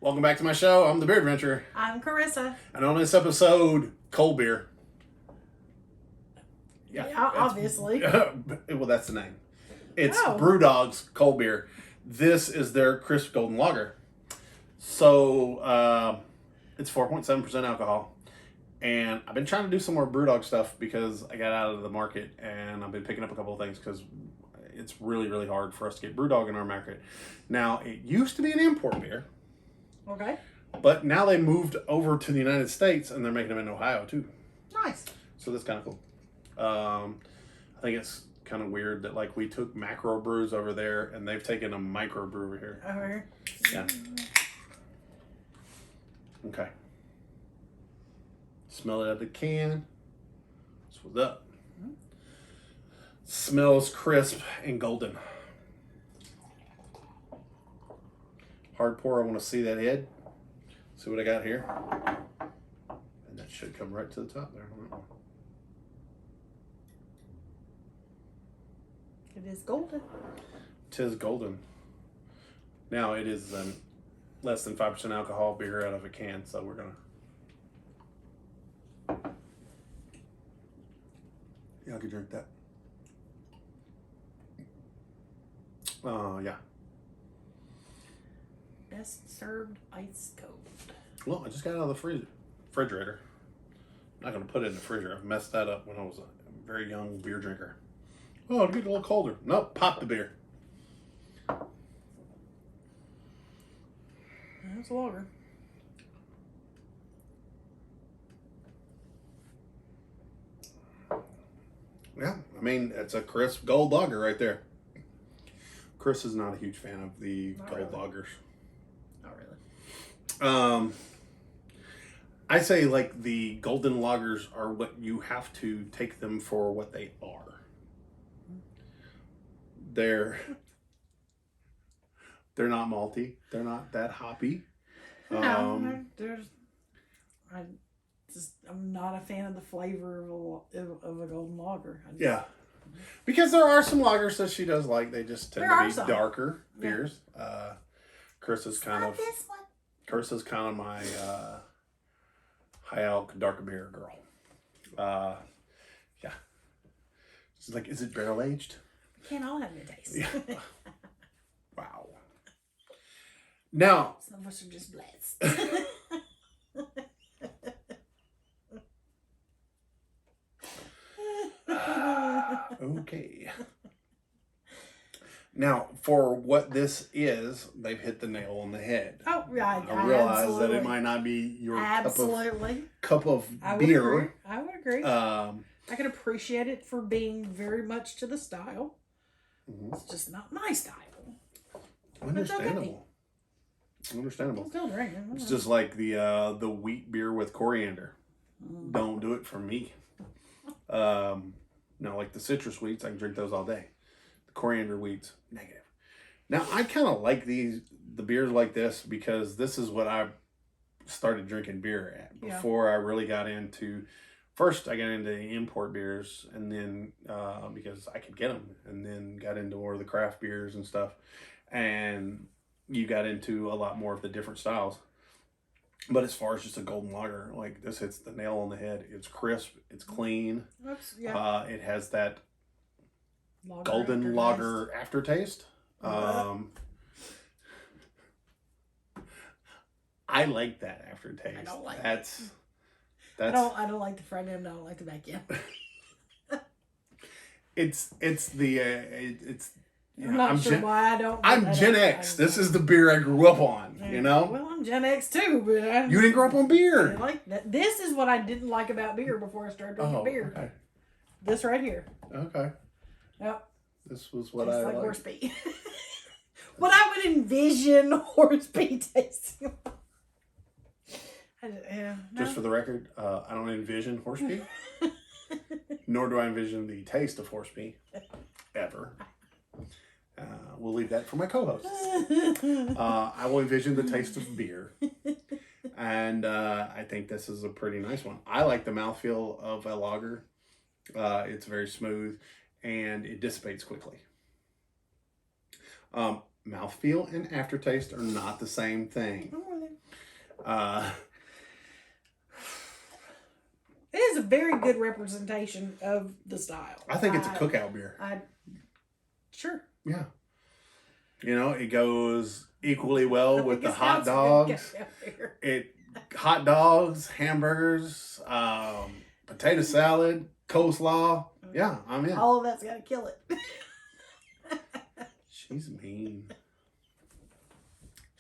Welcome back to my show. I'm the Beer Adventurer. I'm Carissa. And on this episode, cold beer. Yeah, obviously. Well, that's the name. It's BrewDog's cold beer. This is their crisp golden lager. So, it's 4.7% alcohol. And I've been trying to do some more BrewDog stuff because I got out of the market and I've been picking up a couple of things because it's really, really hard for us to get BrewDog in our market. Now, it used to be an import beer. Okay. But now they moved over to the United States and they're making them in Ohio too. Nice. So that's kind of cool. I think it's kind of weird that like we took macro brews over there and they've taken a micro brew over here. Over here. Yeah. Okay. Smell it out of the can. That's what's up. Mm-hmm. Smells crisp and golden. Hard pour, I want to see that head. See what I got here. And that should come right to the top there. It is golden. Tis golden. Now it is less than 5% alcohol beer out of a can, so we're gonna. Yeah, I could drink that. Yeah. Best served ice cold. Well, I just got out of the refrigerator. I'm not going to put it in the refrigerator. I've messed that up when I was a very young beer drinker. Oh, it'll get a little colder. Nope, pop the beer. That's a lager. Yeah, I mean, it's a crisp gold lager right there. Chris is not a huge fan of the gold lagers. Not really. I say like the golden lagers are what you have to take them for what they are. They're not malty. They're not that hoppy. No, I'm not a fan of the flavor of a golden lager. Yeah. Because there are some lagers that she does like. They just tend to be darker beers. Yeah. Chris is kind of my high alc darker beer girl. Yeah. She's like, is it barrel aged? Can't all have your taste. Yeah. Wow. Now, some of us are just blessed. Okay. Now, for what this is, they've hit the nail on the head. Oh, right. I realize that it might not be your cup of beer. I would agree. I can appreciate it for being very much to the style. Mm-hmm. It's just not my style. Understandable. Understandable. I'm still drinking. It's just like the wheat beer with coriander. Don't do it for me. No, like the citrus wheats, I can drink those all day. The coriander wheats, negative. Now, I kind of like the beers like this because this is what I started drinking beer at before I really got into. First, I got into import beers, and then because I could get them, and then got into more of the craft beers and stuff. And you got into a lot more of the different styles. But as far as just a golden lager, like this hits the nail on the head. It's crisp. It's clean. Oops, yeah. It has that golden lager aftertaste. I like that aftertaste. I don't like that's. I don't like the front end. I don't like the back end. it's. I'm not sure why I don't. I'm Gen X. This is the beer I grew up on. Yeah. You know. Well, I'm Gen X too, but you didn't grow up on beer. I like that. This is what I didn't like about beer before I started drinking beer. Okay. This right here. Okay. Yep. This was what I like horse pee. What I would envision horse pee tasting. Just for the record, I don't envision horse pee. Nor do I envision the taste of horse pee. Ever. We'll leave that for my co-hosts. I will envision the taste of beer. And I think this is a pretty nice one. I like the mouthfeel of a lager. It's very smooth and it dissipates quickly. Mouthfeel and aftertaste are not the same thing. It is a very good representation of the style. I think it's a cookout beer. Sure. Yeah. You know, it goes equally well with the hot dogs. Hot dogs, hamburgers, potato salad, coleslaw. Yeah, I'm in. All of that's got to kill it. She's mean.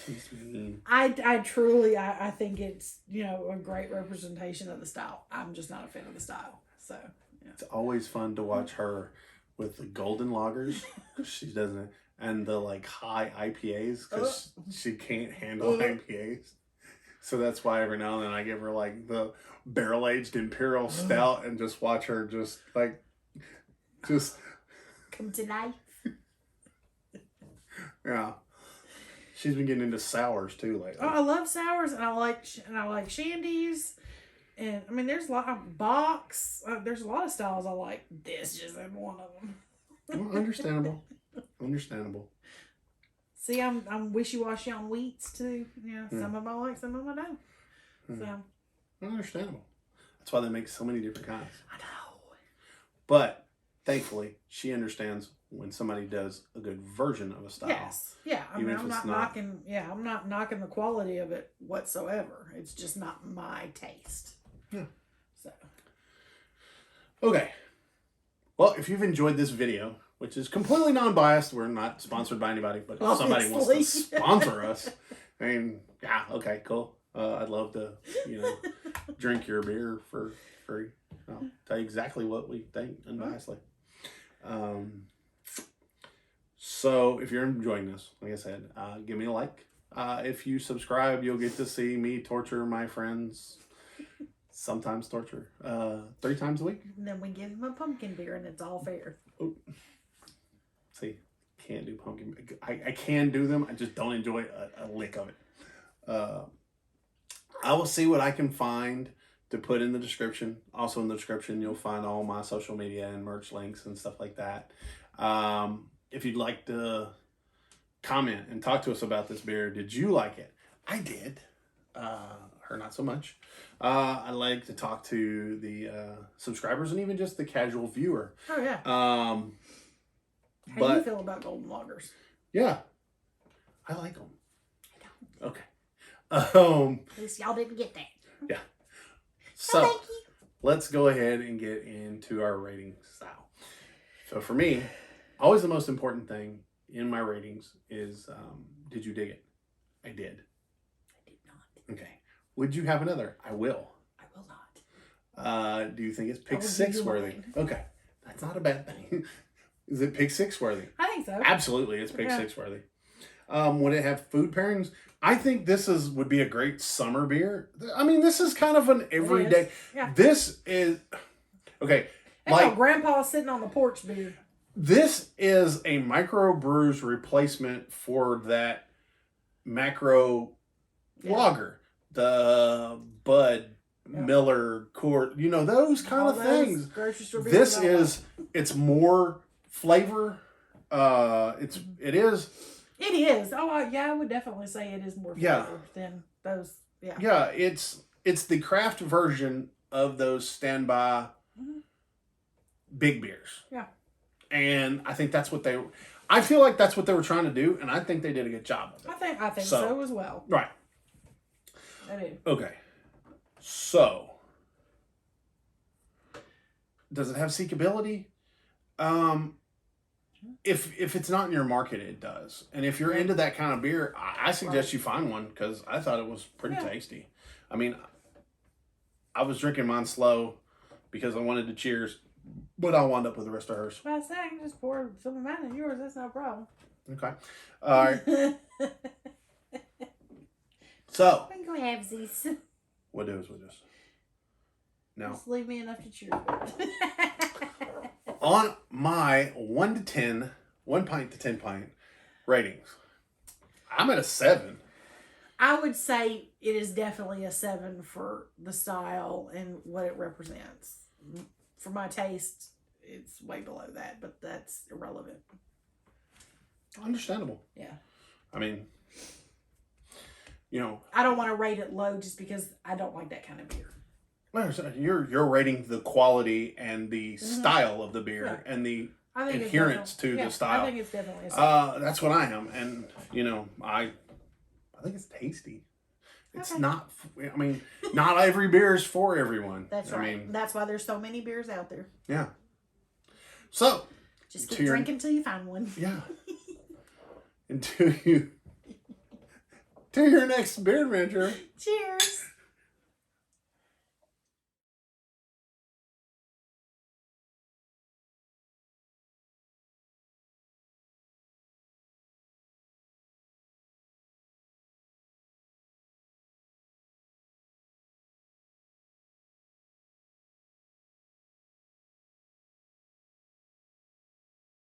She's mean. I truly think it's, a great representation of the style. I'm just not a fan of the style. So, yeah. It's always fun to watch her with the golden lagers. She doesn't. And the high IPAs because she can't handle IPAs. So that's why every now and then I give her the barrel aged imperial stout and just watch her just come to life. Yeah. She's been getting into sours too lately. Oh, I love sours and I like shandies. And I mean, there's a lot of box. There's a lot of styles I like. This just isn't one of them. Well, understandable. Understandable. See, I'm wishy-washy on wheats too. Some of them I like, some of them I don't. So understandable. That's why they make so many different kinds. I know. But thankfully, she understands when somebody does a good version of a style. Yes. Yeah. I mean, I'm not knocking. Yeah, I'm not knocking the quality of it whatsoever. It's just not my taste. Yeah. So. Okay. Well, if you've enjoyed this video, which is completely non-biased, we're not sponsored by anybody, but if somebody wants to sponsor us, I mean, yeah, okay, cool. I'd love to, drink your beer for free. I'll tell you exactly what we think unbiasedly. So if you're enjoying this, like I said, give me a like. If you subscribe, you'll get to see me torture my friends. Sometimes torture 3 times a week. And then we give them a pumpkin beer and it's all fair. Oh. See, can't do pumpkin. I can do them. I just don't enjoy a lick of it. I will see what I can find to put in the description. Also in the description, you'll find all my social media and merch links and stuff like that. If you'd like to comment and talk to us about this beer, did you like it? I did. Her not so much. I like to talk to the subscribers and even just the casual viewer. Oh, yeah. How do you feel about golden lagers? Yeah. I like them. I don't. Okay. At least y'all didn't get that. Yeah. So, let's go ahead and get into our rating style. So for me, always the most important thing in my ratings is, did you dig it? I did. I did not. Okay. Would you have another? I will. I will not. Do you think it's pick 6 worthy? Okay. That's not a bad thing. Is it pick 6 worthy? I think so. Absolutely, it's pick 6 worthy. Would it have food pairings? I think this would be a great summer beer. I mean, this is kind of an everyday. Yeah. This is okay. That's how Grandpa's sitting on the porch beer. This is a microbrew's replacement for that macro lager, the Bud Miller Court. Those kind of things. This is it's more flavor. It is. It is. Oh, yeah, I would definitely say it is more flavor than those. Yeah. Yeah, it's the craft version of those standby big beers. Yeah. And I think that's what I feel like that's what they were trying to do, and I think they did a good job of it. I think so as well. Right. I do. Okay. So, does it have seekability? If it's not in your market, it does. And if you're into that kind of beer, I suggest you find one because I thought it was pretty tasty. I mean, I was drinking mine slow because I wanted to cheers, but I wound up with the rest of hers. Well, I can just pour some of mine in yours. That's no problem. Okay. All right. So. We can go have these. We'll just. No. Just leave me enough to cheers with. On my 1 to 10, 1 pint to 10 pint ratings, I'm at a 7. I would say it is definitely a 7 for the style and what it represents. For my taste, it's way below that, but that's irrelevant. Understandable. Yeah. I mean, you know, I don't want to rate it low just because I don't like that kind of beer. you're rating the quality and the style of the beer and the adherence to the style. I think it's definitely a 7. That's what I am, and you know, I think it's tasty. It's not. I mean, not every beer is for everyone. That's right. I mean, that's why there's so many beers out there. Yeah. So just keep drinking until you find one. Yeah. Until you to your next beer adventure. Cheers.